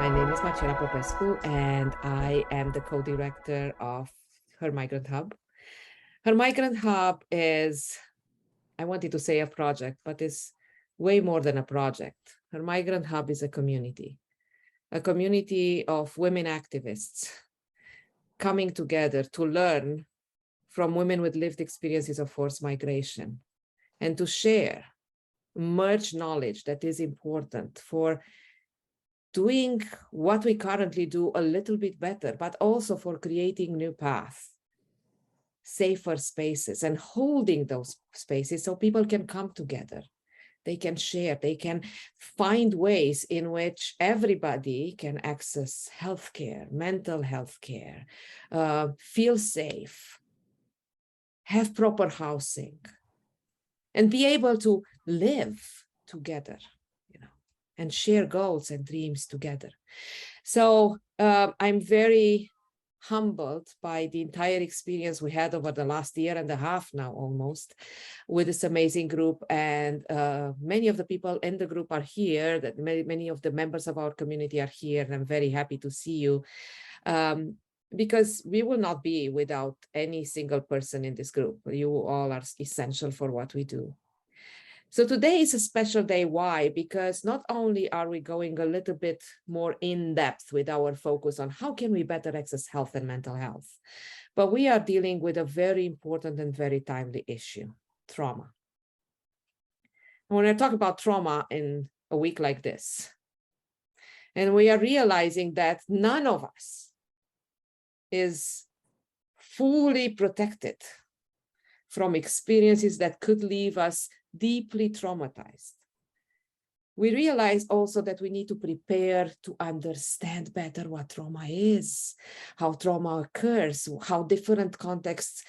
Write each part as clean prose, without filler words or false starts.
My name is Marcela Popescu, and I am the co-director of Her Migrant Hub. Her Migrant Hub is, I wanted to say a project, but it's way more than a project. Her Migrant Hub is a community of women activists coming together to learn from women with lived experiences of forced migration and to share, merge knowledge that is important for doing what we currently do a little bit better, but also for creating new paths, safer spaces, and holding those spaces so people can come together. They can share, they can find ways in which everybody can access healthcare, mental health care, feel safe, have proper housing, and be able to live together, and share goals and dreams together. So I'm very humbled by the entire experience we had over the last year and a half now almost with this amazing group. And many of the people in the group are here, that many of the members of our community are here, and I'm very happy to see you. Because we will not be without any single person in this group. You all are essential for what we do. So today is a special day. Why? Because not only are we going a little bit more in depth with our focus on how can we better access health and mental health, but we are dealing with a very important and very timely issue, trauma. And when I talk about trauma in a week like this, and we are realizing that none of us is fully protected from experiences that could leave us deeply traumatized. We realize also that we need to prepare to understand better what trauma is, how trauma occurs, how different contexts,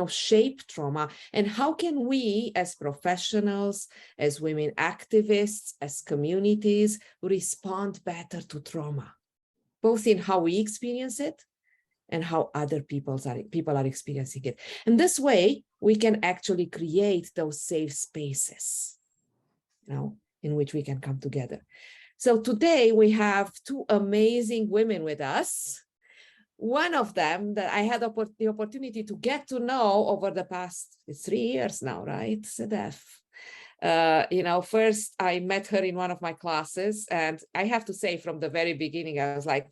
shape trauma, and how can we as professionals, as women activists, as communities, respond better to trauma, both in how we experience it and how other people are experiencing it. And this way, we can actually create those safe spaces, in which we can come together. So today we have two amazing women with us. One of them that I had the opportunity to get to know over the past 3 years now, right? Sedef. First I met her in one of my classes, and I have to say from the very beginning, I was like,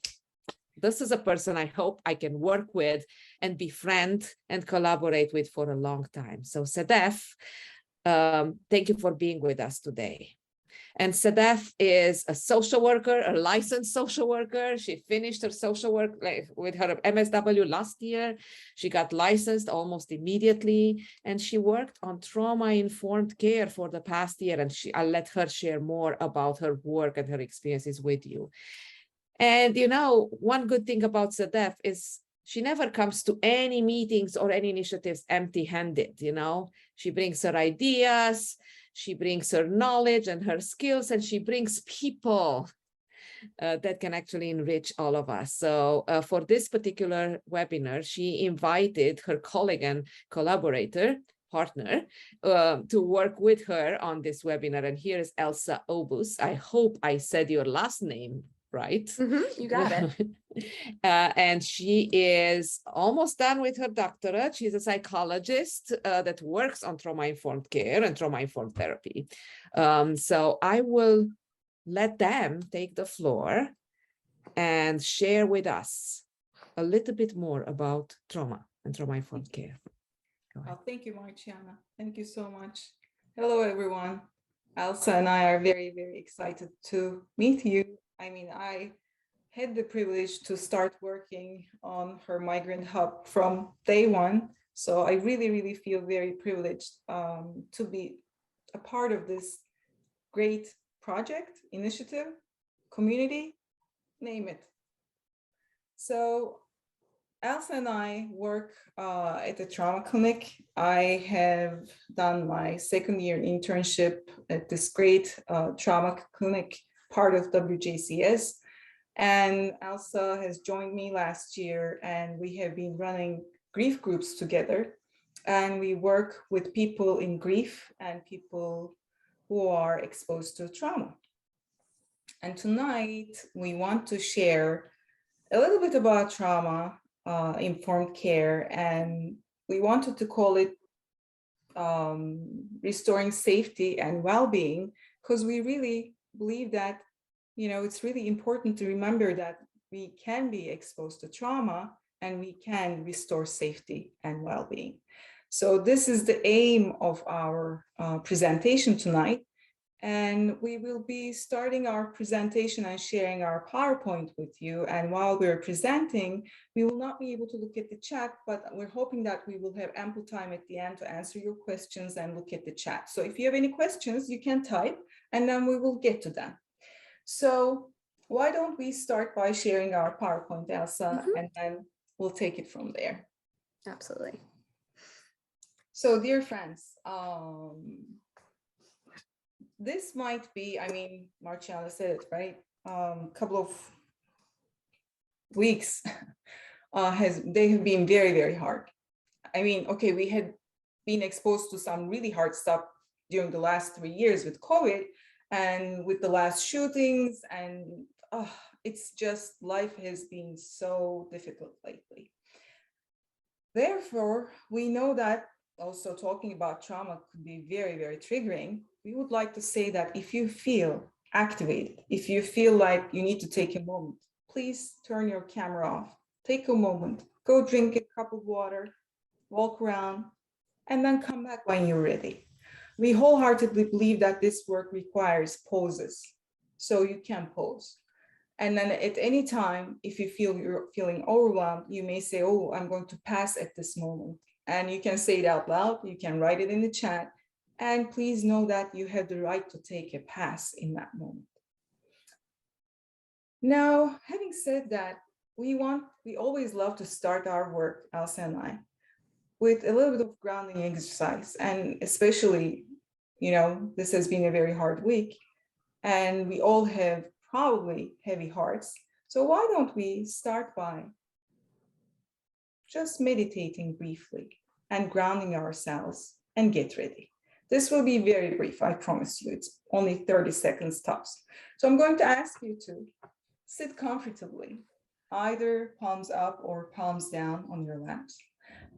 this is a person I hope I can work with and befriend and collaborate with for a long time. So Sedef, thank you for being with us today. And Sedef is a social worker, a licensed social worker. She finished her social work with her MSW last year. She got licensed almost immediately, and she worked on trauma-informed care for the past year. And I'll let her share more about her work and her experiences with you. And, one good thing about Sedef is she never comes to any meetings or any initiatives empty-handed, She brings her ideas, she brings her knowledge and her skills, and she brings people that can actually enrich all of us. So for this particular webinar, she invited her colleague and partner, to work with her on this webinar. And here is Elsa Obus. I hope I said your last name right. Mm-hmm, you got it. And she is almost done with her doctorate. She's a psychologist that works on trauma-informed care and trauma-informed therapy. So I will let them take the floor and share with us a little bit more about trauma and trauma-informed care. Well, thank you, Marciana. Thank you so much. Hello, everyone. Elsa and I are very, very excited to meet you. I had the privilege to start working on Her Migrant Hub from day one. So I really, really feel very privileged to be a part of this great project, initiative, community, name it. So Elsa and I work at a trauma clinic. I have done my second year internship at this great trauma clinic, part of WJCS. And Elsa has joined me last year, and we have been running grief groups together. And we work with people in grief and people who are exposed to trauma. And tonight we want to share a little bit about trauma informed care, and we wanted to call it restoring safety and well-being, because we really believe that, you know, it's really important to remember that we can be exposed to trauma and we can restore safety and well-being. So this is the aim of our presentation tonight. And we will be starting our presentation and sharing our PowerPoint with you. And while we're presenting, we will not be able to look at the chat, but we're hoping that we will have ample time at the end to answer your questions and look at the chat. So if you have any questions, you can type and then we will get to them. So why don't we start by sharing our PowerPoint, Elsa, and then we'll take it from there. Absolutely. So dear friends, this might be, I mean, Marciana said it, right? Couple of weeks they have been very, very hard. I mean, okay, we had been exposed to some really hard stuff during the last 3 years with COVID and with the last shootings, and it's just, life has been so difficult lately. Therefore, we know that also talking about trauma could be very, very triggering. We would like to say that if you feel activated, if you feel like you need to take a moment, please turn your camera off, take a moment, go drink a cup of water, walk around, and then come back when you're ready. We wholeheartedly believe that this work requires pauses, so you can pause. And then at any time, if you feel you're feeling overwhelmed, you may say, oh, I'm going to pass at this moment. And you can say it out loud, you can write it in the chat, and please know that you have the right to take a pass in that moment. Now, having said that, we always love to start our work, Elsa and I, with a little bit of grounding exercise. And especially, you know, this has been a very hard week, and we all have probably heavy hearts. So why don't we start by just meditating briefly and grounding ourselves and get ready. This will be very brief, I promise you. It's only 30 seconds tops. So I'm going to ask you to sit comfortably, either palms up or palms down on your laps.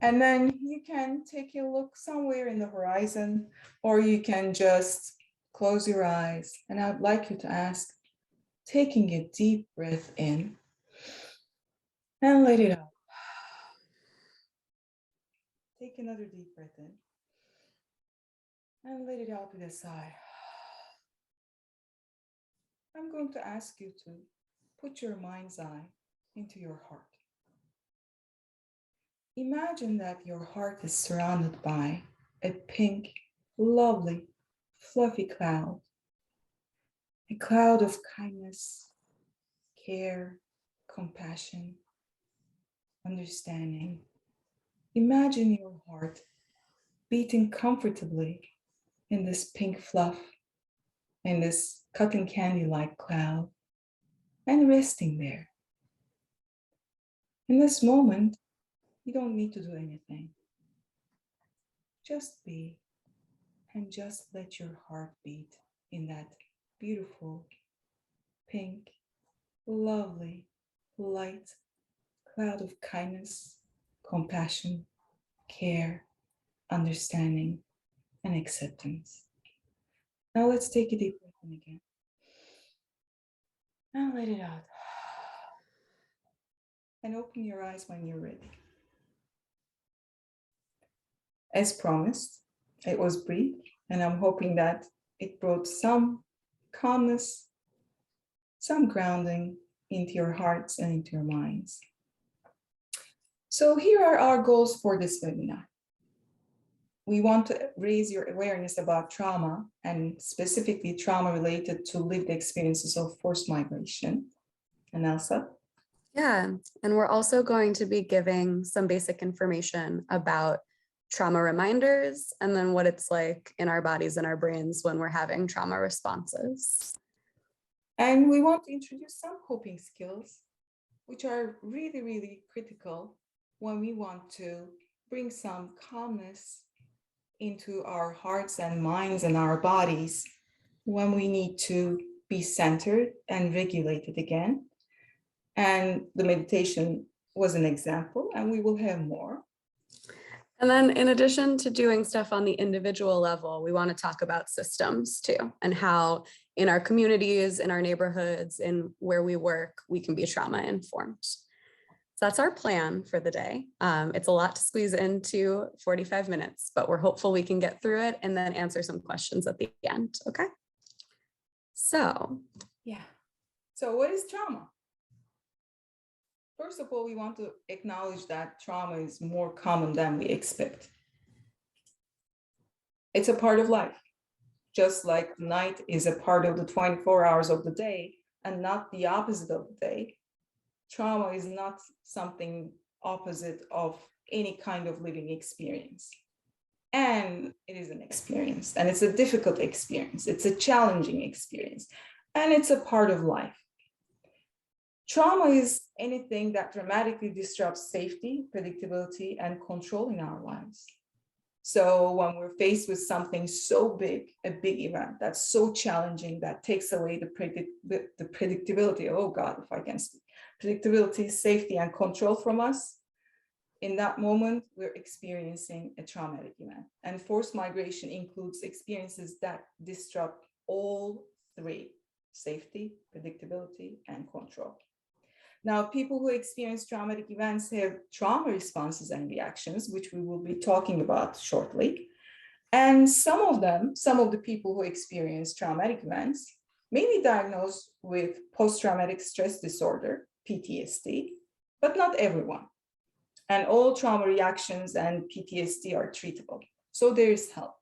And then you can take a look somewhere in the horizon, or you can just close your eyes. And I'd like you to ask, taking a deep breath in and let it out. Take another deep breath in and let it out with a sigh. I'm going to ask you to put your mind's eye into your heart. Imagine that your heart is surrounded by a pink, lovely, fluffy cloud. A cloud of kindness, care, compassion, understanding. Imagine your heart beating comfortably in this pink fluff, in this cotton candy-like cloud, and resting there. In this moment, you don't need to do anything. Just be, and just let your heart beat in that beautiful, pink, lovely, light cloud of kindness, compassion, care, understanding, and acceptance. Now let's take a deep breath in again. And let it out. And open your eyes when you're ready. As promised, it was brief, and I'm hoping that it brought some calmness, some grounding into your hearts and into your minds. So here are our goals for this webinar. We want to raise your awareness about trauma, and specifically trauma related to lived experiences of forced migration. And Elsa? Yeah, and we're also going to be giving some basic information about trauma reminders and then what it's like in our bodies and our brains when we're having trauma responses. And we want to introduce some coping skills, which are really, really critical when we want to bring some calmness into our hearts and minds and our bodies when we need to be centered and regulated again. And the meditation was an example, and we will have more. And then in addition to doing stuff on the individual level, we want to talk about systems too, and how in our communities, in our neighborhoods, in where we work, we can be trauma informed. So that's our plan for the day. It's a lot to squeeze into 45 minutes, but we're hopeful we can get through it and then answer some questions at the end, okay? So, yeah. So what is trauma? First of all, we want to acknowledge that trauma is more common than we expect. It's a part of life, just like night is a part of the 24 hours of the day and not the opposite of the day. Trauma is not something opposite of any kind of living experience. And it is an experience, and it's a difficult experience. It's a challenging experience, and it's a part of life. Trauma is anything that dramatically disrupts safety, predictability, and control in our lives. So when we're faced with something so big, a big event that's so challenging, that takes away the predictability, oh God, if I can speak, predictability, safety, and control from us, in that moment, we're experiencing a traumatic event. And forced migration includes experiences that disrupt all three: safety, predictability, and control. Now, people who experience traumatic events have trauma responses and reactions, which we will be talking about shortly. And some of the people who experience traumatic events may be diagnosed with post-traumatic stress disorder, PTSD, but not everyone. And all trauma reactions and PTSD are treatable. So there is help.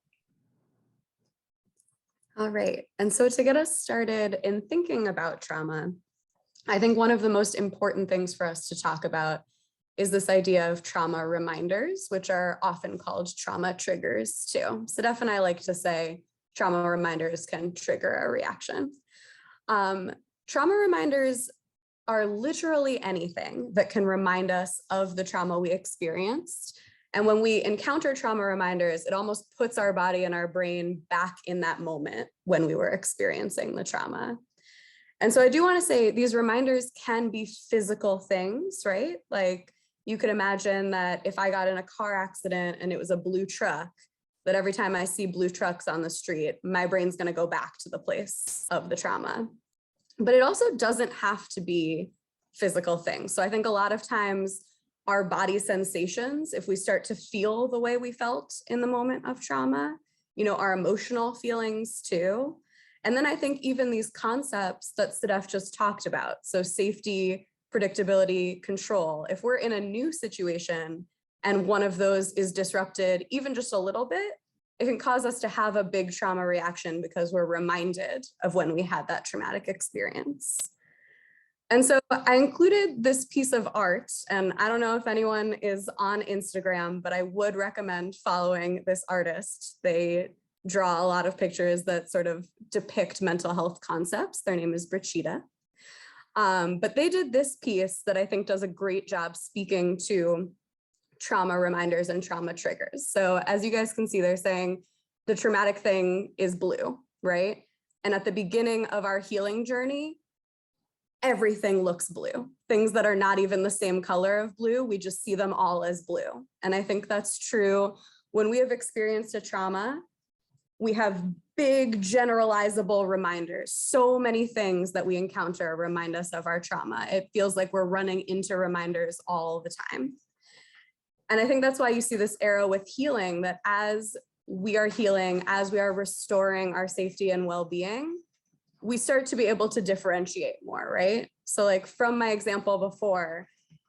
all right. And so to get us started in thinking about trauma, I think one of the most important things for us to talk about is this idea of trauma reminders, which are often called trauma triggers too. Sedef and I like to say trauma reminders can trigger a reaction. Trauma reminders are literally anything that can remind us of the trauma we experienced. And when we encounter trauma reminders, it almost puts our body and our brain back in that moment when we were experiencing the trauma. And so I do want to say these reminders can be physical things, right? Like you could imagine that if I got in a car accident and it was a blue truck, that every time I see blue trucks on the street, my brain's going to go back to the place of the trauma. But it also doesn't have to be physical things. So I think a lot of times our body sensations, if we start to feel the way we felt in the moment of trauma, our emotional feelings too. And then I think even these concepts that Sedef just talked about, so safety, predictability, control, if we're in a new situation and one of those is disrupted even just a little bit, it can cause us to have a big trauma reaction because we're reminded of when we had that traumatic experience. And so I included this piece of art, and I don't know if anyone is on Instagram, but I would recommend following this artist. They draw a lot of pictures that sort of depict mental health concepts. Their name is Brachita. But they did this piece that I think does a great job speaking to trauma reminders and trauma triggers. So as you guys can see, they're saying the traumatic thing is blue, right? And at the beginning of our healing journey, everything looks blue. Things that are not even the same color of blue, we just see them all as blue. And I think that's true when we have experienced a trauma. We have big generalizable reminders. So many things that we encounter remind us of our trauma. It feels like we're running into reminders all the time. And I think that's why you see this arrow with healing, that as we are healing, as we are restoring our safety and well-being, we start to be able to differentiate more, right? So like from my example before,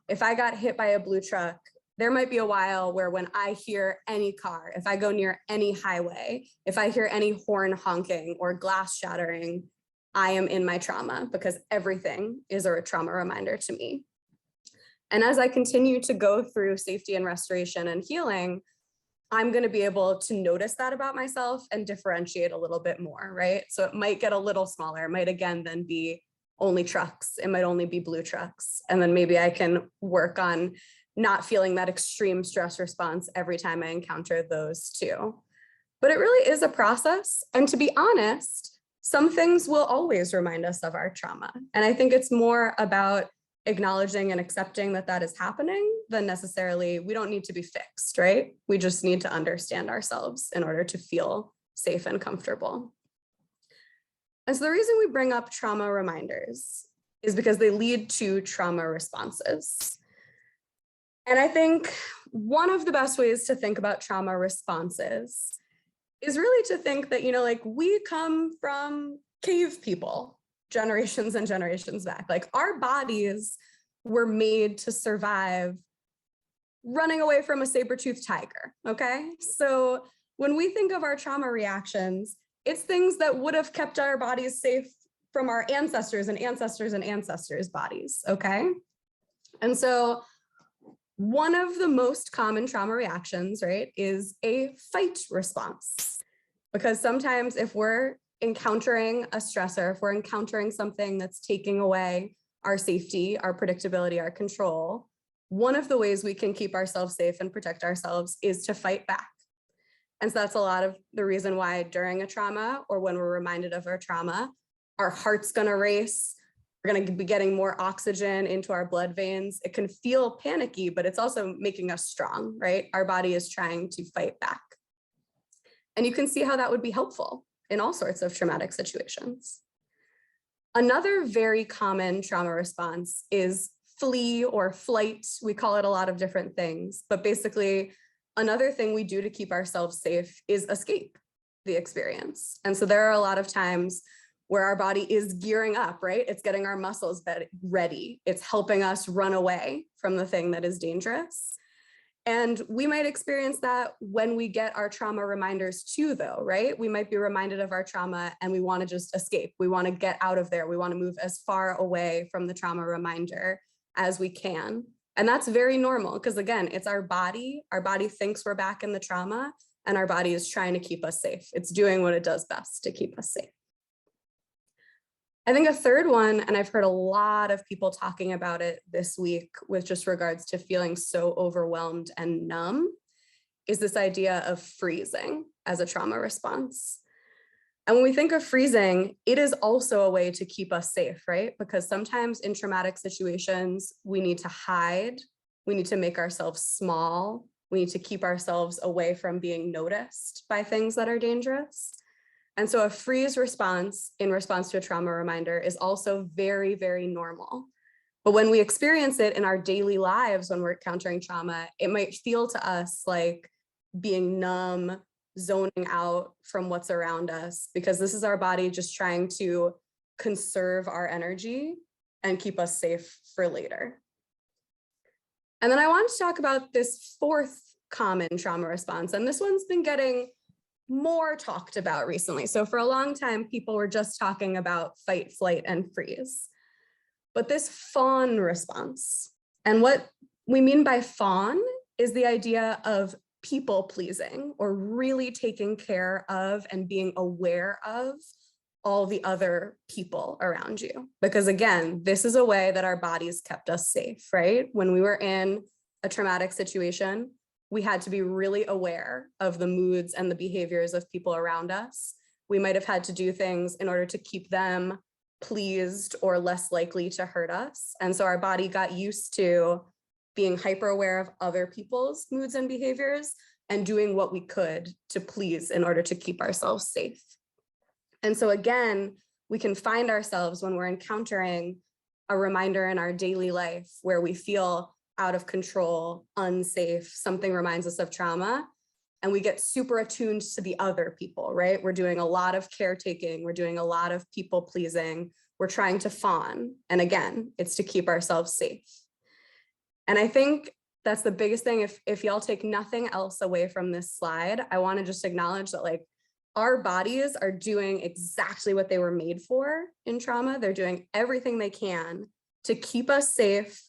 if I got hit by a blue truck, there might be a while where when I hear any car, if I go near any highway, if I hear any horn honking or glass shattering, I am in my trauma because everything is a trauma reminder to me. And as I continue to go through safety and restoration and healing, I'm going to be able to notice that about myself and differentiate a little bit more, right? So it might get a little smaller. It might again then be only trucks. It might only be blue trucks. And then maybe I can work on not feeling that extreme stress response every time I encounter those too. But it really is a process. And to be honest, some things will always remind us of our trauma. And I think it's more about acknowledging and accepting that that is happening than necessarily, we don't need to be fixed, right? We just need to understand ourselves in order to feel safe and comfortable. And so the reason we bring up trauma reminders is because they lead to trauma responses. And I think one of the best ways to think about trauma responses is really to think that, like, we come from cave people generations and generations back. Like, our bodies were made to survive running away from a saber-toothed tiger, okay? So when we think of our trauma reactions, it's things that would have kept our bodies safe from our ancestors and ancestors and ancestors' bodies, okay? And so one of the most common trauma reactions, right, is a fight response. Because sometimes if we're encountering a stressor, if we're encountering something that's taking away our safety, our predictability, our control, one of the ways we can keep ourselves safe and protect ourselves is to fight back. And so that's a lot of the reason why during a trauma or when we're reminded of our trauma, our heart's gonna race, we're gonna be getting more oxygen into our blood veins. It can feel panicky, but it's also making us strong, right? Our body is trying to fight back. And you can see how that would be helpful in all sorts of traumatic situations. Another very common trauma response is flee or flight. We call it a lot of different things, but basically another thing we do to keep ourselves safe is escape the experience. And so there are a lot of times where our body is gearing up, right? It's getting our muscles ready. It's helping us run away from the thing that is dangerous. And we might experience that when we get our trauma reminders too, though, right? We might be reminded of our trauma and we want to just escape. We want to get out of there. We want to move as far away from the trauma reminder as we can. And that's very normal because, again, it's our body. Our body thinks we're back in the trauma and our body is trying to keep us safe. It's doing what it does best to keep us safe. I think a third one, and I've heard a lot of people talking about it this week with just regards to feeling so overwhelmed and numb, is this idea of freezing as a trauma response. And when we think of freezing, it is also a way to keep us safe, right? Because sometimes in traumatic situations, we need to hide, we need to make ourselves small, we need to keep ourselves away from being noticed by things that are dangerous. And so a freeze response in response to a trauma reminder is also very, very normal. But when we experience it in our daily lives, when we're encountering trauma, it might feel to us like being numb, zoning out from what's around us, because this is our body just trying to conserve our energy and keep us safe for later. And then I want to talk about this fourth common trauma response, and this one's been getting more talked about recently. So for a long time, people were just talking about fight, flight, and freeze. But this fawn response, and what we mean by fawn is the idea of people pleasing or really taking care of and being aware of all the other people around you. Because again, this is a way that our bodies kept us safe, right? When we were in a traumatic situation, we had to be really aware of the moods and the behaviors of people around us. We might have had to do things in order to keep them pleased or less likely to hurt us. And so our body got used to being hyper aware of other people's moods and behaviors and doing what we could to please in order to keep ourselves safe. And so again, we can find ourselves when we're encountering a reminder in our daily life where we feel out of control, unsafe, something reminds us of trauma, and we get super attuned to the other people, right? We're doing a lot of caretaking, we're doing a lot of people pleasing, we're trying to fawn. And again, it's to keep ourselves safe. And I think that's the biggest thing. If y'all take nothing else away from this slide, I want to just acknowledge that, like, our bodies are doing exactly what they were made for in trauma. They're doing everything they can to keep us safe,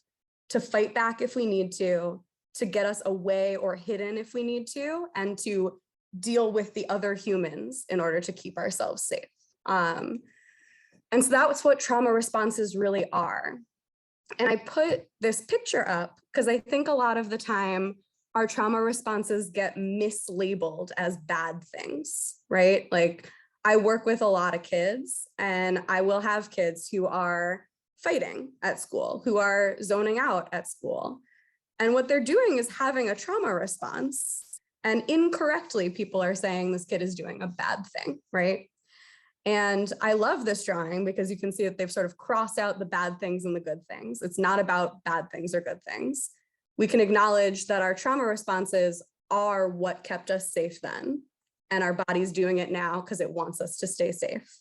to fight back if we need to get us away or hidden if we need to, and to deal with the other humans in order to keep ourselves safe. And so that's what trauma responses really are. And I put this picture up because I think a lot of the time our trauma responses get mislabeled as bad things, right? Like, I work with a lot of kids, and I will have kids who are fighting at school, who are zoning out at school. And what they're doing is having a trauma response. And incorrectly, people are saying this kid is doing a bad thing, right? And I love this drawing because you can see that they've sort of crossed out the bad things and the good things. It's not about bad things or good things. We can acknowledge that our trauma responses are what kept us safe then, and our body's doing it now because it wants us to stay safe.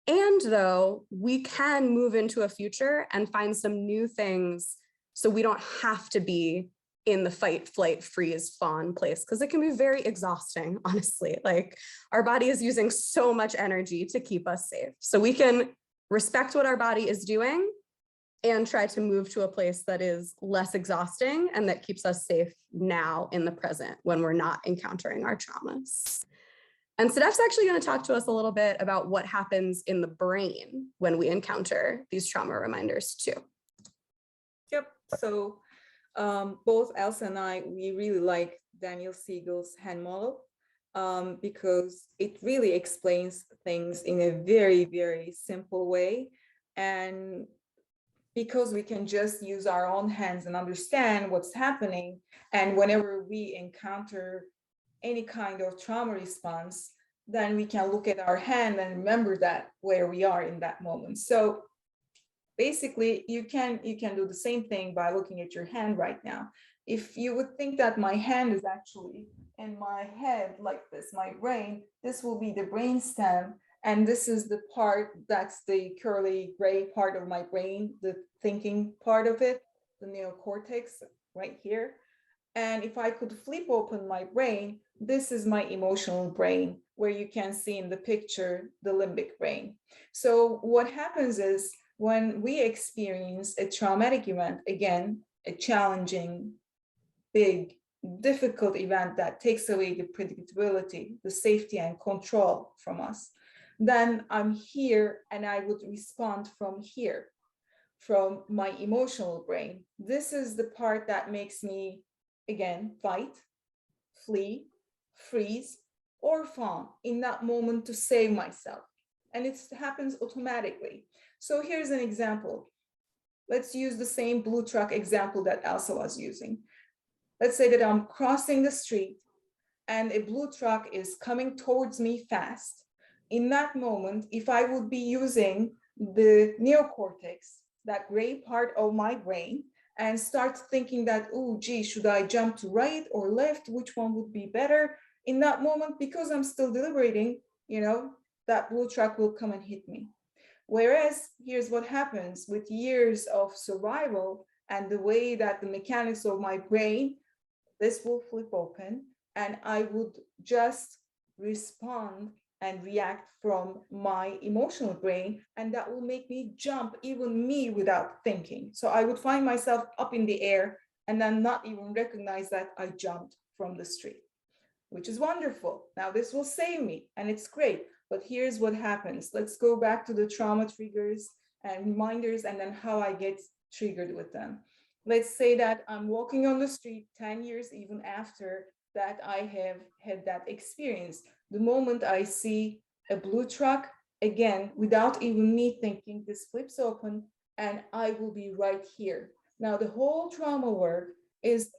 And though we can move into a future and find some new things so we don't have to be in the fight, flight, freeze, fawn place, because it can be very exhausting, honestly. Like, our body is using so much energy to keep us safe. So we can respect what our body is doing and try to move to a place that is less exhausting and that keeps us safe now in the present when we're not encountering our traumas. And Sedef's actually going to talk to us a little bit about what happens in the brain when we encounter these trauma reminders too. Yep. So both Elsa and I, we really like Daniel Siegel's hand model because it really explains things in a very, very simple way. And because we can just use our own hands and understand what's happening. And whenever we encounter any kind of trauma response, then we can look at our hand and remember that where we are in that moment. So basically, you can do the same thing by looking at your hand right now. If you would think that my hand is actually in my head like this, my brain, this will be the brain stem. And this is the part that's the curly gray part of my brain, the thinking part of it, the neocortex right here. And if I could flip open my brain, this is my emotional brain, where you can see in the picture the limbic brain. So what happens is when we experience a traumatic event, again, a challenging, big, difficult event that takes away the predictability, the safety and control from us, then I'm here and I would respond from here, from my emotional brain. This is the part that makes me, again, fight, flee, freeze, or fawn in that moment to save myself. And it happens automatically. So here's an example. Let's use the same blue truck example that Elsa was using. Let's say that I'm crossing the street and a blue truck is coming towards me fast. In that moment, if I would be using the neocortex, that gray part of my brain, and start thinking that, oh, gee, should I jump to right or left? Which one would be better? In that moment, because I'm still deliberating, that blue truck will come and hit me. Whereas here's what happens with years of survival and the way that the mechanics of my brain, this will flip open and I would just respond and react from my emotional brain, and that will make me jump, even me, without thinking. So I would find myself up in the air and then not even recognize that I jumped from the street, which is wonderful. Now this will save me and it's great, but here's what happens. Let's go back to the trauma triggers and reminders and then how I get triggered with them. Let's say that I'm walking on the street 10 years even after that I have had that experience. The moment I see a blue truck, again, without even me thinking, this flips open and I will be right here. Now, the whole trauma work is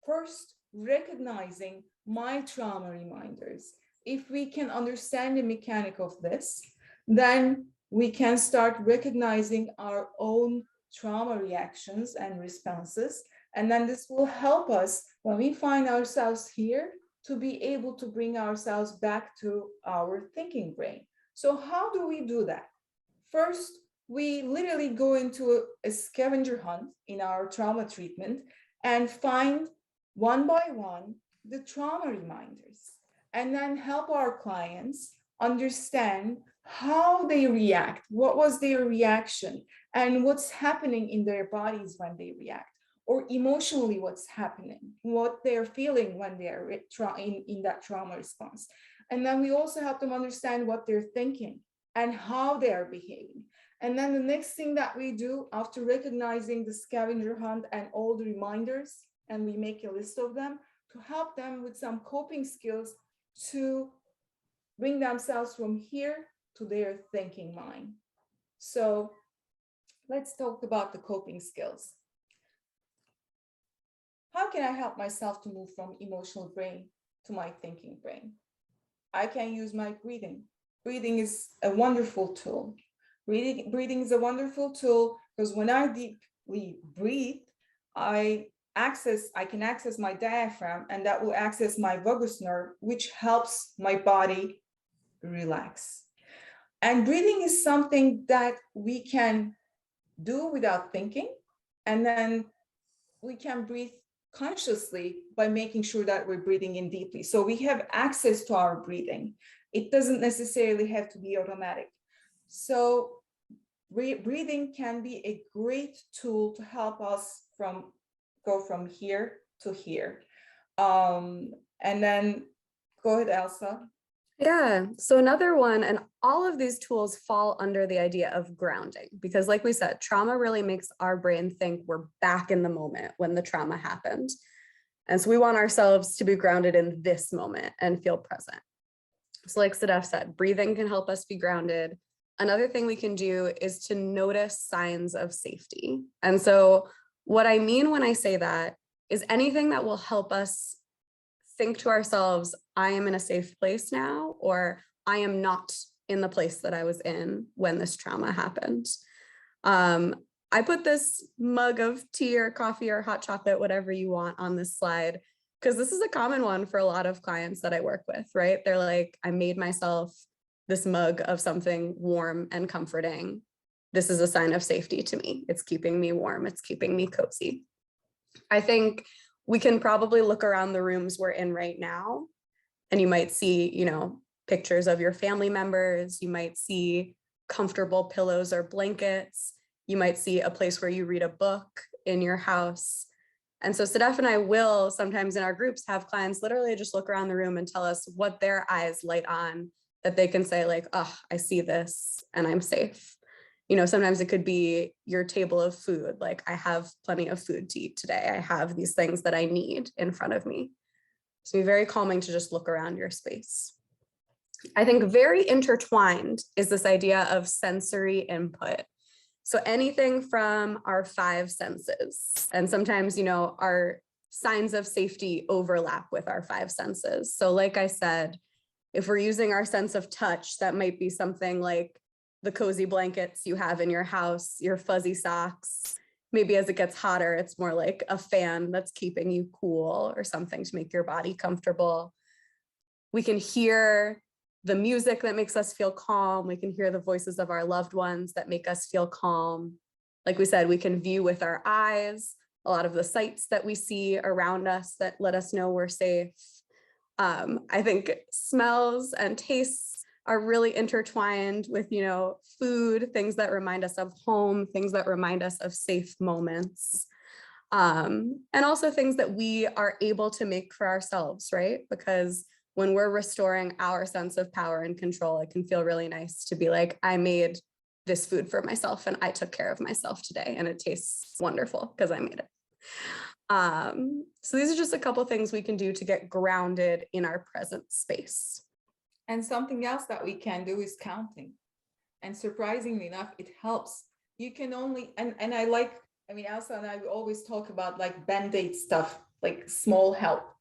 first recognizing my trauma reminders. If we can understand the mechanic of this, then we can start recognizing our own trauma reactions and responses. And then this will help us when we find ourselves here to be able to bring ourselves back to our thinking brain. So how do we do that? First, we literally go into a scavenger hunt in our trauma treatment and find one by one the trauma reminders, and then help our clients understand how they react, what was their reaction, and what's happening in their bodies when they react, or emotionally what's happening, what they're feeling when they're in that trauma response. And then we also help them understand what they're thinking and how they're behaving. And then the next thing that we do after recognizing the scavenger hunt and all the reminders, and we make a list of them, to help them with some coping skills to bring themselves from here to their thinking mind. So let's talk about the coping skills. How can I help myself to move from emotional brain to my thinking brain? I can use my breathing. Breathing is a wonderful tool. Breathing is a wonderful tool because when I deeply breathe, I can access my diaphragm, and that will access my vagus nerve, which helps my body relax. And breathing is something that we can do without thinking, and then we can breathe consciously by making sure that we're breathing in deeply. So we have access to our breathing. It doesn't necessarily have to be automatic. So breathing can be a great tool to help us go from here to here. And then go ahead, Elsa. Yeah, so another one, and all of these tools fall under the idea of grounding, because like we said, trauma really makes our brain think we're back in the moment when the trauma happened. And so we want ourselves to be grounded in this moment and feel present. So like Sedef said, breathing can help us be grounded. Another thing we can do is to notice signs of safety. And so what I mean when I say that is anything that will help us think to ourselves, I am in a safe place now, or I am not in the place that I was in when this trauma happened. I put this mug of tea or coffee or hot chocolate, whatever you want, on this slide, because this is a common one for a lot of clients that I work with, right? They're like, I made myself this mug of something warm and comforting. This is a sign of safety to me. It's keeping me warm. It's keeping me cozy. I think we can probably look around the rooms we're in right now, and you might see, pictures of your family members. You might see comfortable pillows or blankets. You might see a place where you read a book in your house. And so Sedef and I will sometimes in our groups have clients literally just look around the room and tell us what their eyes light on, that they can say like, oh, I see this and I'm safe. Sometimes it could be your table of food. Like, I have plenty of food to eat today. I have these things that I need in front of me. So it's very calming to just look around your space. I think very intertwined is this idea of sensory input. So anything from our 5 senses, and sometimes, our signs of safety overlap with our 5 senses. So like I said, if we're using our sense of touch, that might be something like the cozy blankets you have in your house, your fuzzy socks. Maybe as it gets hotter, it's more like a fan that's keeping you cool or something to make your body comfortable. We can hear the music that makes us feel calm. We can hear the voices of our loved ones that make us feel calm. Like we said, we can view with our eyes a lot of the sights that we see around us that let us know we're safe. I think smells and tastes are really intertwined with, food, things that remind us of home, things that remind us of safe moments, and also things that we are able to make for ourselves, right? Because when we're restoring our sense of power and control, it can feel really nice to be like, I made this food for myself and I took care of myself today, and it tastes wonderful because I made it. So these are just a couple things we can do to get grounded in our present space. And something else that we can do is counting. And surprisingly enough, it helps. You can only, and Elsa and I always talk about like Band-Aid stuff, like small help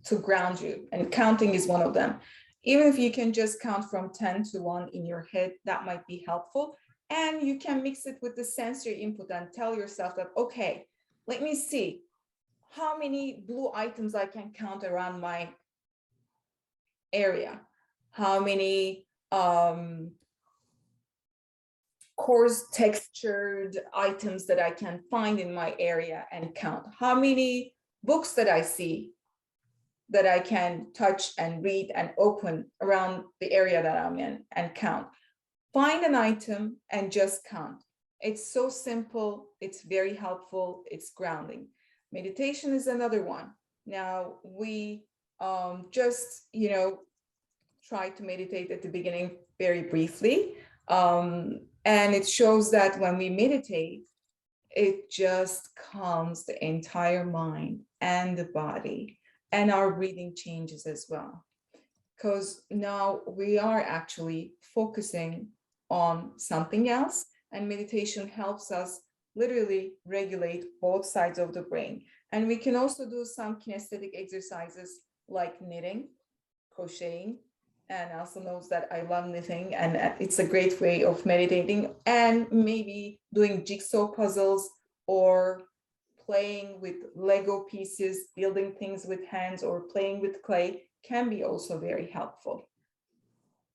to ground you. And counting is one of them. Even if you can just count from 10 to 1 in your head, that might be helpful. And you can mix it with the sensory input and tell yourself that, okay, let me see how many blue items I can count around my area. How many coarse textured items that I can find in my area and count. How many books that I see that I can touch and read and open around the area that I'm in and count. Find an item and just count. It's so simple. It's very helpful. It's grounding. Meditation is another one. Now we just, try to meditate at the beginning very briefly. And it shows that when we meditate, it just calms the entire mind and the body, and our breathing changes as well. because now we are actually focusing on something else, and meditation helps us literally regulate both sides of the brain. And we can also do some kinesthetic exercises like knitting, crocheting, and Elsa knows that I love knitting, and it's a great way of meditating, and maybe doing jigsaw puzzles or playing with Lego pieces, building things with hands, or playing with clay can be also very helpful.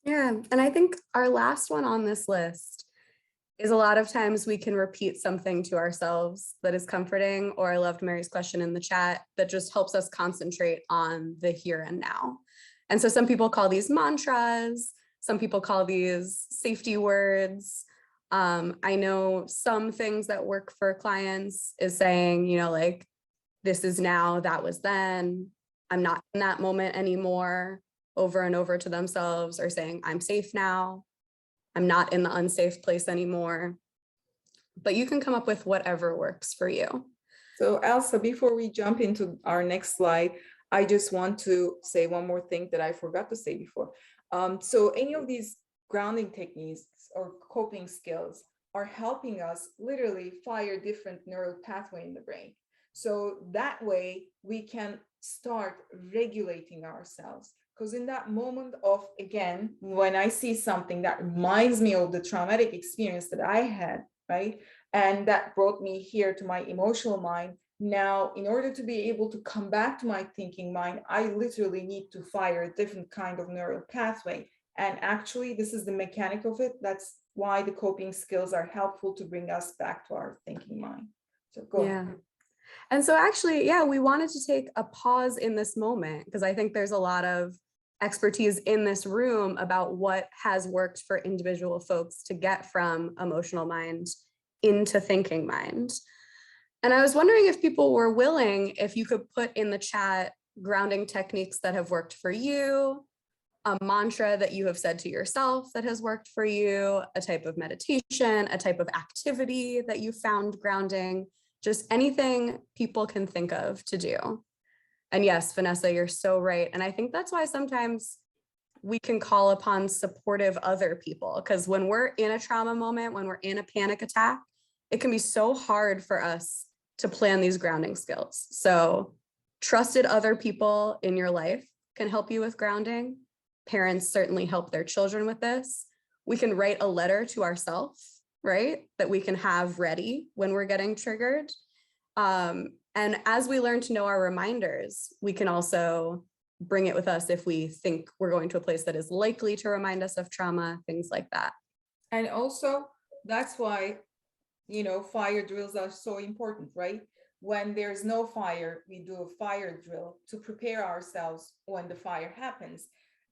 Yeah, and I think our last one on this list is a lot of times we can repeat something to ourselves that is comforting, or I loved Mary's question in the chat that just helps us concentrate on the here and now. And so some people call these mantras, some people call these safety words. I know some things that work for clients is saying, you know, like, this is now, that was then, I'm not in that moment anymore, over and over to themselves, or saying, I'm safe now, I'm not in the unsafe place anymore. But you can come up with whatever works for you. So Elsa, before we jump into our next slide, I just want to say one more thing that I forgot to say before. So any of these grounding techniques or coping skills are helping us literally fire different neural pathway in the brain. So that way we can start regulating ourselves. Because in that moment of, again, when I see something that reminds me of the traumatic experience that I had, right? And that brought me here to my emotional mind. Now, in order to be able to come back to my thinking mind, I literally need to fire a different kind of neural pathway. And actually, this is the mechanic of it. That's why the coping skills are helpful to bring us back to our thinking mind. So go ahead. And so actually, yeah, we wanted to take a pause in this moment because I think there's a lot of expertise in this room about what has worked for individual folks to get from emotional mind into thinking mind. And I was wondering if people were willing, if you could put in the chat grounding techniques that have worked for you, a mantra that you have said to yourself that has worked for you, a type of meditation, a type of activity that you found grounding, just anything people can think of to do. And yes, Vanessa, you're so right. And I think that's why sometimes we can call upon supportive other people, because when we're in a trauma moment, when we're in a panic attack, it can be so hard for us to plan these grounding skills. So trusted other people in your life can help you with grounding. Parents certainly help their children with this. We can write a letter to ourselves, right? That we can have ready when we're getting triggered. And as we learn to know our reminders, we can also bring it with us if we think we're going to a place that is likely to remind us of trauma, things like that. And also, that's why, you know, fire drills are so important, right? When there's no fire, we do a fire drill to prepare ourselves when the fire happens.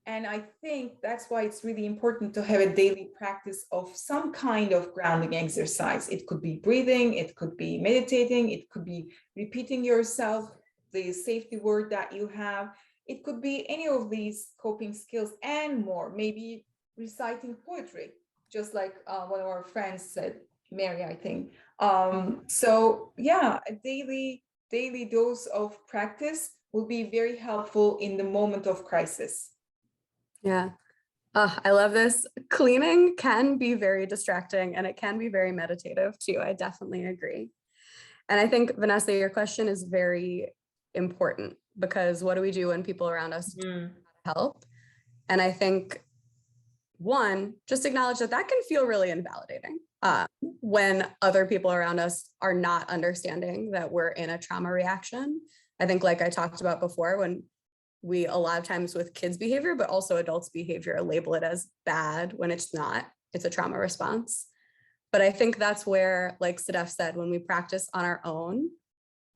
And I think that's why it's really important to have a daily practice of some kind of grounding exercise. It could be breathing, it could be meditating, it could be repeating yourself, the safety word that you have. It could be any of these coping skills and more, maybe reciting poetry, just like one of our friends said, Mary, I think. So yeah, a daily dose of practice will be very helpful in the moment of crisis. Yeah. I love this. Cleaning can be very distracting and it can be very meditative too. I definitely agree. And I think, Vanessa, your question is very important because what do we do when people around us help? And I think, one, just acknowledge that that can feel really invalidating when other people around us are not understanding that we're in a trauma reaction. I think, like I talked about before, when we a lot of times with kids' behavior, but also adults' behavior, label it as bad when it's not, it's a trauma response. But I think that's where, like Sedef said, when we practice on our own,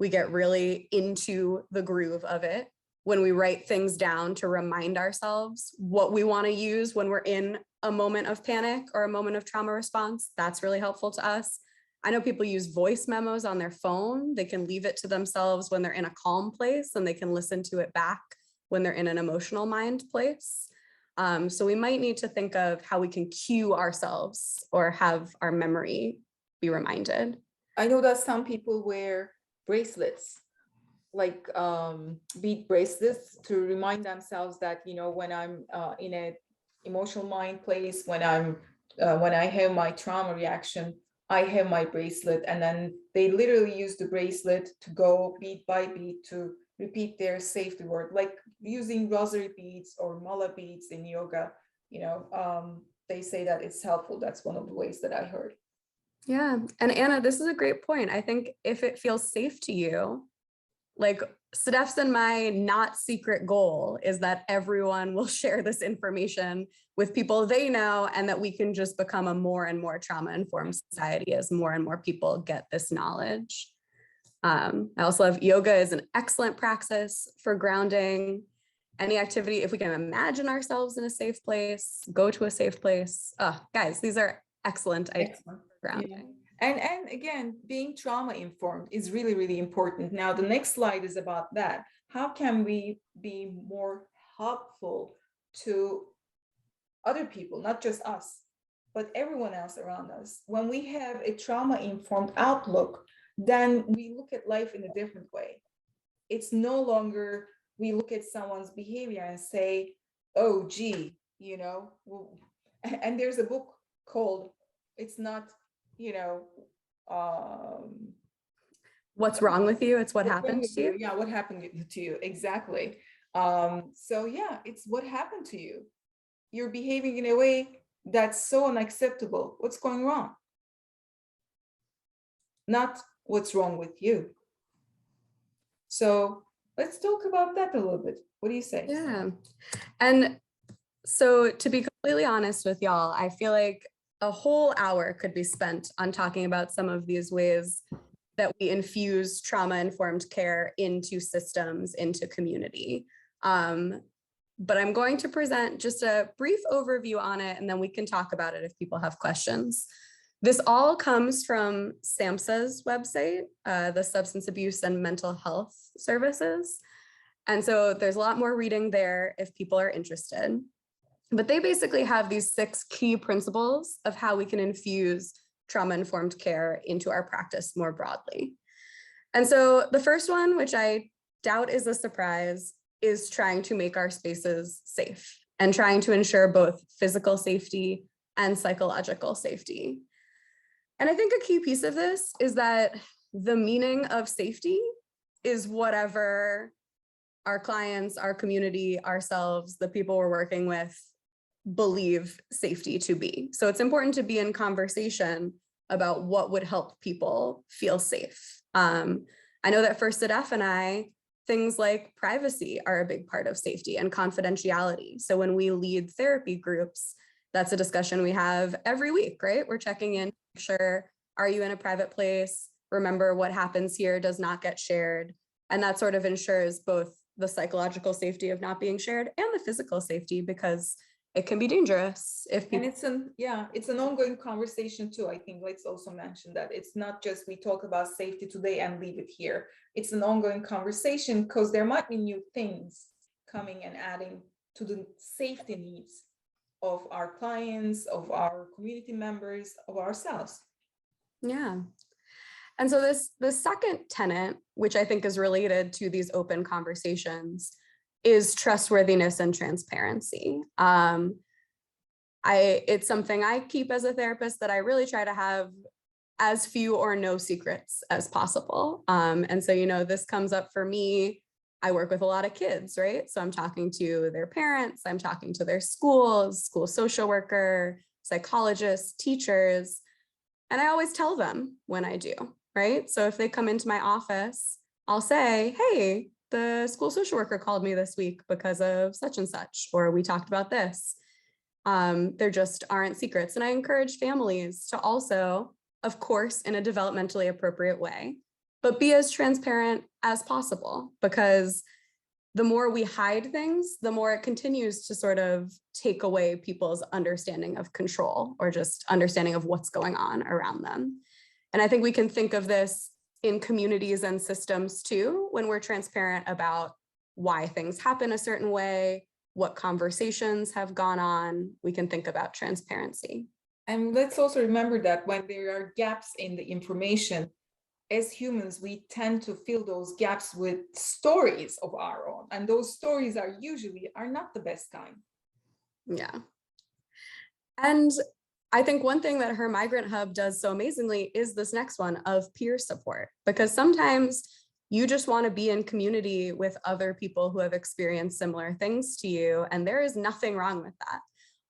we get really into the groove of it. When we write things down to remind ourselves what we want to use when we're in a moment of panic or a moment of trauma response, that's really helpful to us. I know people use voice memos on their phone. They can leave it to themselves when they're in a calm place and they can listen to it back when they're in an emotional mind place. So we might need to think of how we can cue ourselves or have our memory be reminded. I know that some people wear bracelets like bead bracelets to remind themselves that, you know, when I'm in a emotional mind place, when I have my trauma reaction, I have my bracelet, and then they literally use the bracelet to go bead by bead to repeat their safety word, like using rosary beads or mala beads in yoga. You know, they say that it's helpful. That's one of the ways that I heard. Yeah. And Anna, this is a great point. I think if it feels safe to you, like Sedef's and my not secret goal is that everyone will share this information with people they know, and that we can just become a more and more trauma-informed society as more and more people get this knowledge. I also love yoga is an excellent practice for grounding. Any activity, if we can imagine ourselves in a safe place, go to a safe place. Oh, guys, these are excellent ideas for grounding. Yeah. And again, being trauma informed is really, really important. Now, the next slide is about that. How can we be more helpful to other people, not just us, but everyone else around us? When we have a trauma informed outlook, then we look at life in a different way. It's no longer we look at someone's behavior and say, oh, gee, you know, and there's a book called, it's not, you know, what's wrong with you? It's what happened to you. Yeah, what happened to you? Exactly. So yeah, it's what happened to you. You're behaving in a way that's so unacceptable. What's going wrong? Not what's wrong with you. So let's talk about that a little bit. What do you say? Yeah. And so to be completely honest with y'all, I feel like a whole hour could be spent on talking about some of these ways that we infuse trauma-informed care into systems, into community. But I'm going to present just a brief overview on it, and then we can talk about it if people have questions. This all comes from SAMHSA's website, the Substance Abuse and Mental Health Services. And so there's a lot more reading there if people are interested. But they basically have these 6 key principles of how we can infuse trauma-informed care into our practice more broadly. And so the first one, which I doubt is a surprise, is trying to make our spaces safe and trying to ensure both physical safety and psychological safety. And I think a key piece of this is that the meaning of safety is whatever our clients, our community, ourselves, the people we're working with believe safety to be. So it's important to be in conversation about what would help people feel safe. I know that for Sedef and I, things like privacy are a big part of safety and confidentiality. So when we lead therapy groups, that's a discussion we have every week, right? We're checking in, make sure, are you in a private place? Remember, what happens here does not get shared. And that sort of ensures both the psychological safety of not being shared and the physical safety, because it can be dangerous if people. And it's an ongoing conversation too. I think let's also mention that it's not just we talk about safety today and leave it here. It's an ongoing conversation because there might be new things coming and adding to the safety needs of our clients, of our community members, of ourselves. Yeah. And so the second tenet, which I think is related to these open conversations, is trustworthiness and transparency. It's something I keep as a therapist, that I really try to have as few or no secrets as possible. And so, you know, this comes up for me. I work with a lot of kids, right? So I'm talking to their parents, I'm talking to their schools, school social worker, psychologists, teachers, and I always tell them when I do, right? So if they come into my office, I'll say, hey, the school social worker called me this week because of such and such, or we talked about this. There just aren't secrets. And I encourage families to also, of course, in a developmentally appropriate way, but be as transparent as possible, because the more we hide things, the more it continues to sort of take away people's understanding of control, or just understanding of what's going on around them. And I think we can think of this in communities and systems too, when we're transparent about why things happen a certain way, what conversations have gone on, we can think about transparency. And let's also remember that when there are gaps in the information, as humans, we tend to fill those gaps with stories of our own. And those stories are usually not the best kind. Yeah. And I think one thing that Her Migrant Hub does so amazingly is this next one of peer support, because sometimes you just want to be in community with other people who have experienced similar things to you. And there is nothing wrong with that.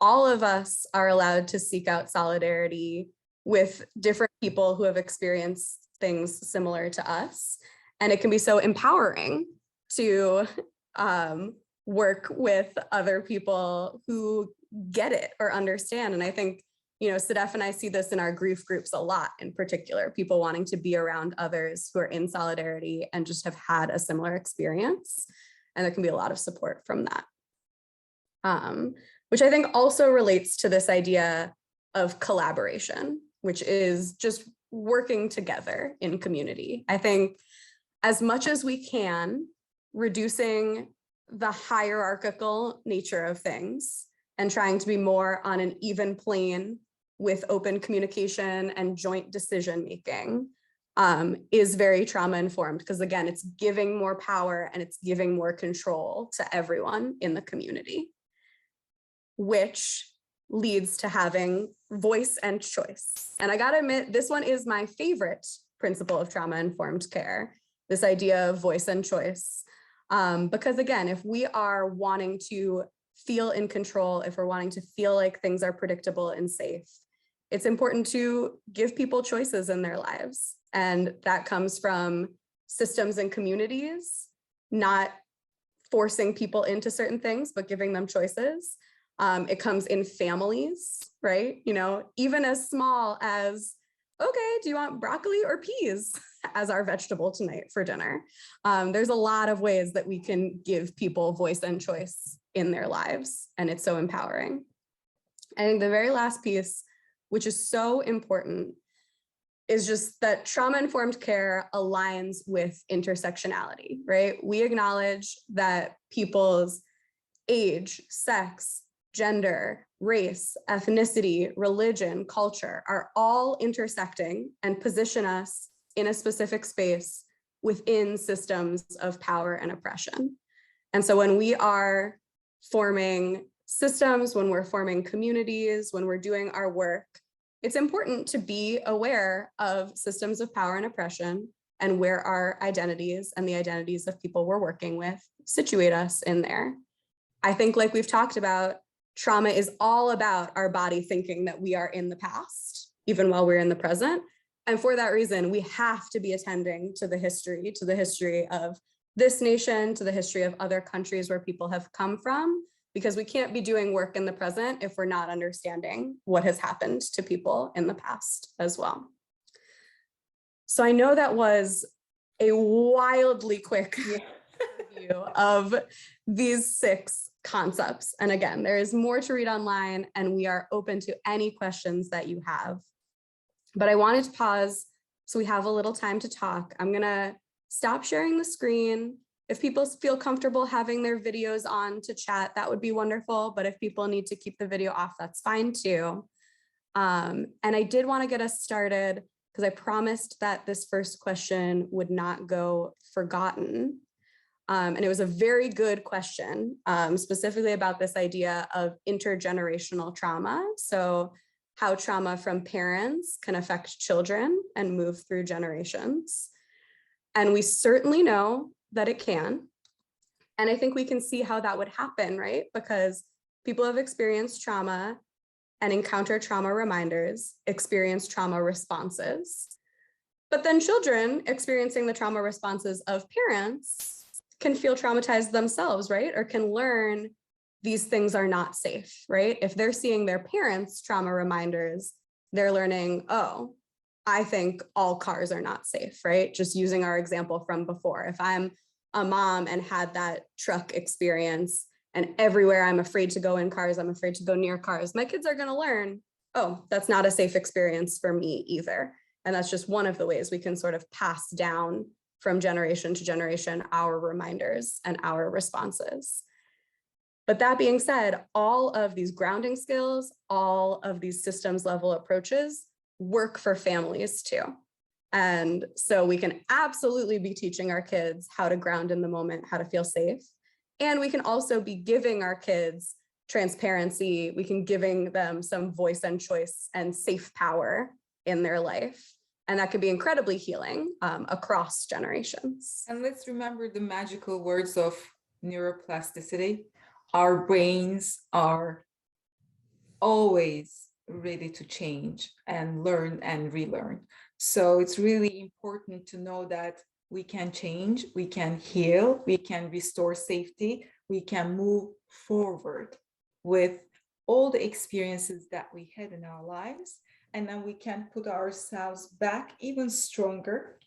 All of us are allowed to seek out solidarity with different people who have experienced things similar to us. And it can be so empowering to work with other people who get it or understand. And I think, you know, Sedef and I see this in our grief groups a lot, in particular, people wanting to be around others who are in solidarity and just have had a similar experience. And there can be a lot of support from that. Which I think also relates to this idea of collaboration, which is just working together in community. I think as much as we can, reducing the hierarchical nature of things and trying to be more on an even plane with open communication and joint decision making is very trauma informed, because again, it's giving more power and it's giving more control to everyone in the community, which leads to having voice and choice. And I gotta admit, this one is my favorite principle of trauma-informed care, this idea of voice and choice. Because again, if we are wanting to feel in control, if we're wanting to feel like things are predictable and safe, it's important to give people choices in their lives. And that comes from systems and communities, not forcing people into certain things, but giving them choices. It comes in families, right? You know, even as small as, okay, do you want broccoli or peas as our vegetable tonight for dinner? There's a lot of ways that we can give people voice and choice in their lives, and it's so empowering. I think the very last piece, which is so important, is just that trauma-informed care aligns with intersectionality, right? We acknowledge that people's age, sex, gender, race, ethnicity, religion, culture are all intersecting and position us in a specific space within systems of power and oppression. And so when we are forming systems, when we're forming communities, when we're doing our work, it's important to be aware of systems of power and oppression and where our identities and the identities of people we're working with situate us in there. I think, like we've talked about, trauma is all about our body thinking that we are in the past, even while we're in the present. And for that reason, we have to be attending to the history of this nation, to the history of other countries where people have come from, because we can't be doing work in the present if we're not understanding what has happened to people in the past as well. So I know that was a wildly quick review of these 6 concepts. And again, there is more to read online, and we are open to any questions that you have. But I wanted to pause so we have a little time to talk. I'm gonna stop sharing the screen. If people feel comfortable having their videos on to chat, that would be wonderful. But if people need to keep the video off, that's fine too. And I did want to get us started because I promised that this first question would not go forgotten. And it was a very good question, specifically about this idea of intergenerational trauma. So how trauma from parents can affect children and move through generations. And we certainly know that it can. And I think we can see how that would happen, right? Because people have experienced trauma and encounter trauma reminders, experience trauma responses. But then children experiencing the trauma responses of parents can feel traumatized themselves, right? Or can learn these things are not safe, right? If they're seeing their parents' trauma reminders, they're learning, oh, I think all cars are not safe, right? Just using our example from before. If I'm a mom and had that truck experience and everywhere I'm afraid to go in cars, I'm afraid to go near cars, my kids are going to learn, oh, that's not a safe experience for me either. And that's just one of the ways we can sort of pass down from generation to generation our reminders and our responses. But that being said, all of these grounding skills, all of these systems level approaches work for families too. And so we can absolutely be teaching our kids how to ground in the moment, how to feel safe. And we can also be giving our kids transparency. We can giving them some voice and choice and safe power in their life. And that can be incredibly healing across generations. And let's remember the magical words of neuroplasticity. Our brains are always ready to change and learn and relearn. So it's really important to know that we can change, we can heal, we can restore safety, we can move forward with all the experiences that we had in our lives, and then we can put ourselves back even stronger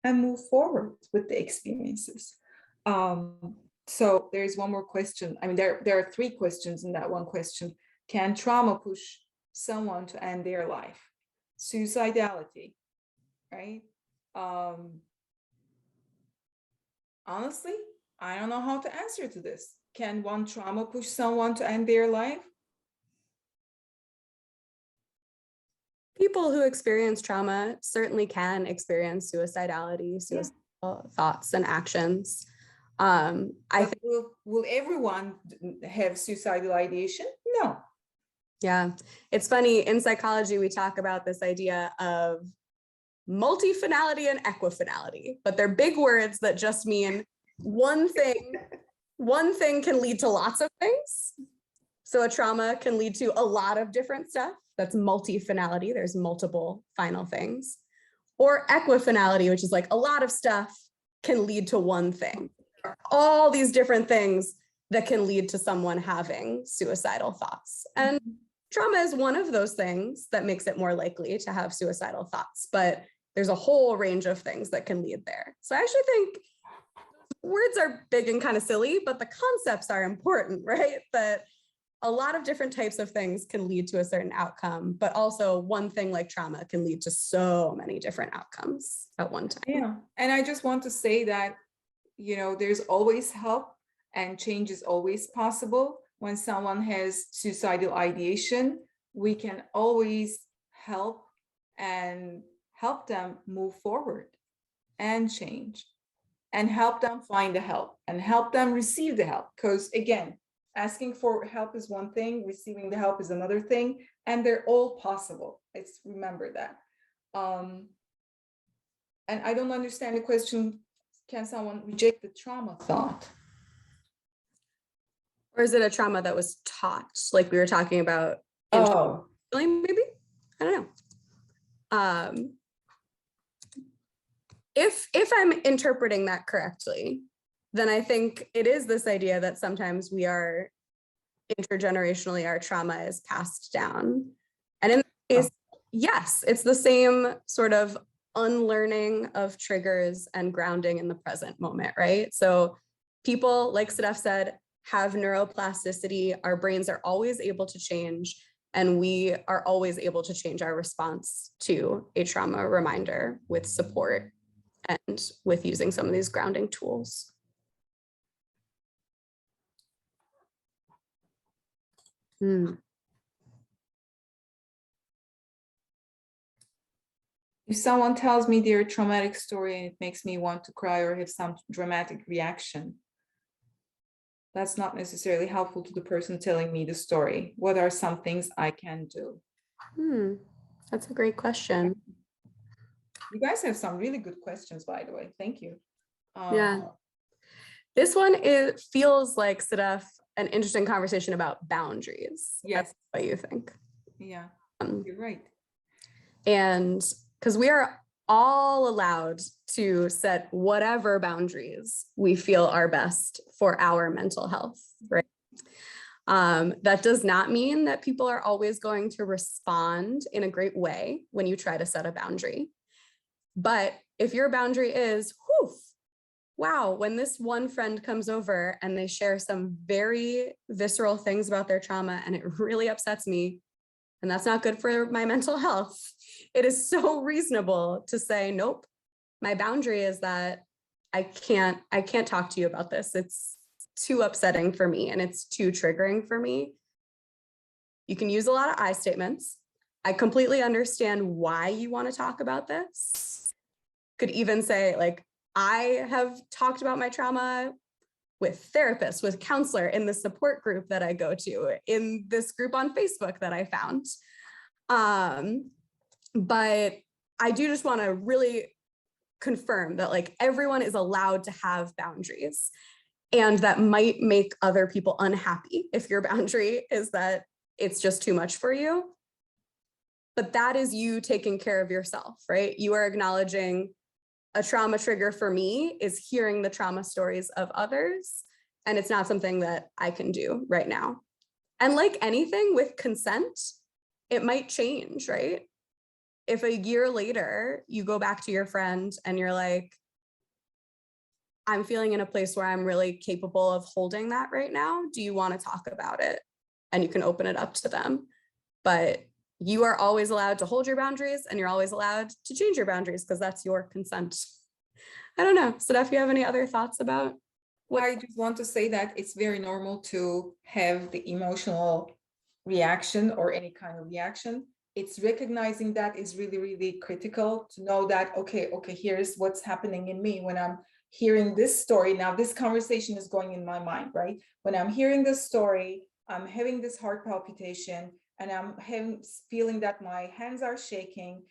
and move forward with the experiences. So there's one more question. I mean, there are 3 questions in that one question. Can trauma push someone to end their life? Suicidality, right? Honestly, I don't know how to answer to this. Can one trauma push someone to end their life? People who experience trauma certainly can experience suicidality, suicidal thoughts and actions. I think will everyone have suicidal ideation? No. Yeah, it's funny, in psychology, we talk about this idea of multifinality and equifinality, but they're big words that just mean one thing can lead to lots of things. So a trauma can lead to a lot of different stuff. That's multifinality. There's multiple final things. Or equifinality, which is like a lot of stuff can lead to one thing. All these different things that can lead to someone having suicidal thoughts. And trauma is one of those things that makes it more likely to have suicidal thoughts, but there's a whole range of things that can lead there. So I actually think words are big and kind of silly, but the concepts are important, right? That a lot of different types of things can lead to a certain outcome, but also one thing like trauma can lead to so many different outcomes at one time. Yeah, and I just want to say that, you know, there's always help and change is always possible. When someone has suicidal ideation, we can always help them move forward and change and help them find the help and help them receive the help. Because again, asking for help is one thing, receiving the help is another thing, and they're all possible. Let's remember that. And I don't understand the question, can someone reject the trauma thought? Or is it a trauma that was taught, like we were talking about? Oh, Maybe? I don't know. If I'm interpreting that correctly, then I think it is this idea that sometimes we are intergenerationally, our trauma is passed down. And in this case, yes, it's the same sort of unlearning of triggers and grounding in the present moment, right? So people, like Sedef said, have neuroplasticity. Our brains are always able to change, and we are always able to change our response to a trauma reminder with support and with using some of these grounding tools. If someone tells me their traumatic story and it makes me want to cry or have some dramatic reaction, that's not necessarily helpful to the person telling me the story. What are some things I can do? That's a great question. You guys have some really good questions, by the way. Thank you. Yeah. This one feels like, Sedef, an interesting conversation about boundaries. Yes. That's what you think. Yeah, you're right. And because we are all allowed to set whatever boundaries we feel are best for our mental health, right? That does not mean that people are always going to respond in a great way when you try to set a boundary. But if your boundary is, wow, when this one friend comes over and they share some very visceral things about their trauma and it really upsets me, and that's not good for my mental health, it is so reasonable to say, nope, my boundary is that I can't talk to you about this. It's too upsetting for me and it's too triggering for me. You can use a lot of I statements. I completely understand why you want to talk about this. Could even say, like, I have talked about my trauma with therapists, with counselor, in the support group that I go to, in this group on Facebook that I found. But I do just want to really confirm that, like, everyone is allowed to have boundaries, and that might make other people unhappy if your boundary is that it's just too much for you. But that is you taking care of yourself, right? You are acknowledging a trauma trigger for me is hearing the trauma stories of others, and it's not something that I can do right now. And like anything with consent, it might change, right? If a year later you go back to your friend and you're like, I'm feeling in a place where I'm really capable of holding that right now. Do you want to talk about it? And you can open it up to them. But you are always allowed to hold your boundaries, and you're always allowed to change your boundaries because that's your consent. I don't know. Sedef, you have any other thoughts about what? I just want to say that it's very normal to have the emotional reaction or any kind of reaction. It's recognizing that is really, really critical to know that, okay, here's what's happening in me when I'm hearing this story. Now, this conversation is going in my mind, right? When I'm hearing this story, I'm having this heart palpitation, and I'm feeling that my hands are shaking,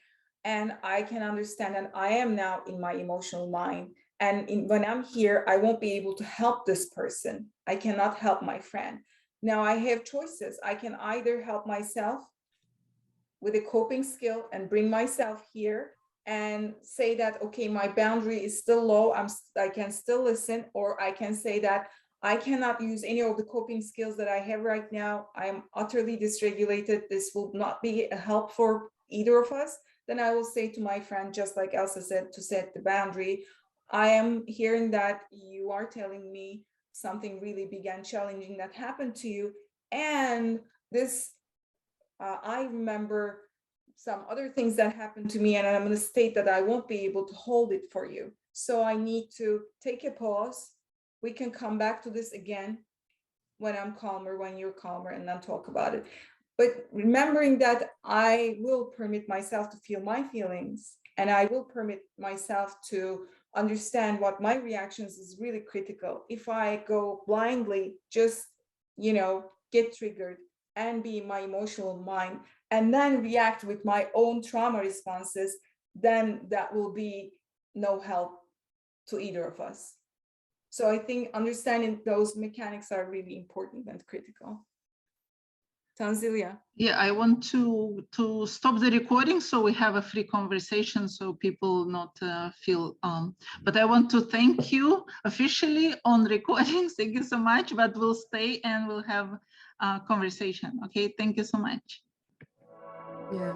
and I can understand that I am now in my emotional mind. And when I'm here, I won't be able to help this person. I cannot help my friend. Now I have choices. I can either help myself with a coping skill and bring myself here and say that, okay, my boundary is still low, I can still listen, or I can say that I cannot use any of the coping skills that I have right now. I'm utterly dysregulated. This will not be a help for either of us. Then I will say to my friend, just like Elsa said, to set the boundary. I am hearing that you are telling me something really big and challenging that happened to you. And this, I remember some other things that happened to me, and I'm in a state that I won't be able to hold it for you. So I need to take a pause. We can come back to this again when I'm calmer, when you're calmer, and then talk about it. But remembering that I will permit myself to feel my feelings, and I will permit myself to understand what my reactions is really critical. If I go blindly, just, get triggered and be in my emotional mind, and then react with my own trauma responses, then that will be no help to either of us. So I think understanding those mechanics are really important and critical. Tanzilia. Yeah, I want to stop the recording so we have a free conversation so people not feel but I want to thank you officially on recording. Thank you so much, but we'll stay and we'll have a conversation. Okay, thank you so much. Yeah.